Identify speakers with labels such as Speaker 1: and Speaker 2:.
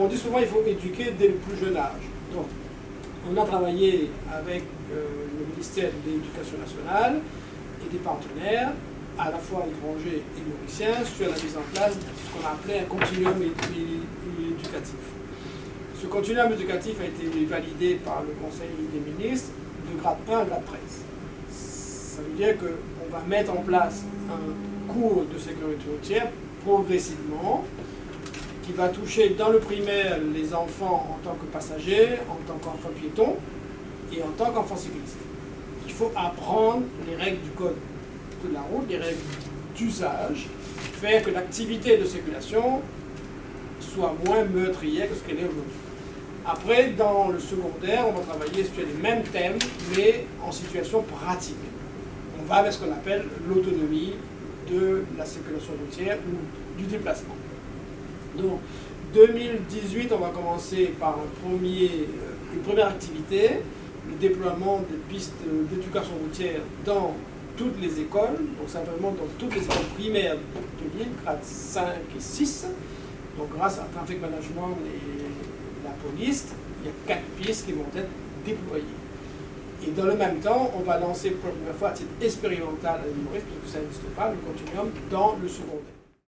Speaker 1: on dit souvent qu'il faut éduquer dès le plus jeune âge. Donc, on a travaillé avec le ministère de l'Éducation nationale et des partenaires, à la fois étrangers et mauriciens, sur la mise en place de ce qu'on appelait un continuum éducatif. Ce continuum éducatif a été validé par le Conseil des ministres de grade 1 à grade 13. Ça veut dire qu'on va mettre en place un cours de sécurité routière progressivement, qui va toucher dans le primaire les enfants en tant que passagers, en tant qu'enfants piétons et en tant qu'enfants cyclistes. Il faut apprendre les règles du code de la route, les règles d'usage, faire que l'activité de circulation soit moins meurtrière que ce qu'elle est aujourd'hui. Après, dans le secondaire, on va travailler sur les mêmes thèmes, mais en situation pratique. On va vers ce qu'on appelle l'autonomie de la circulation routière ou du déplacement. Donc, 2018, on va commencer par une première activité, le déploiement des pistes d'éducation routière dans toutes les écoles, donc simplement dans toutes les écoles primaires de l'île, grade 5 et 6. Donc, grâce à Traffic Management et la police, il y a 4 pistes qui vont être déployées. Et dans le même temps, on va lancer pour la première fois à titre expérimental à l'île Maurice, parce que ça n'existe pas, le continuum dans le secondaire.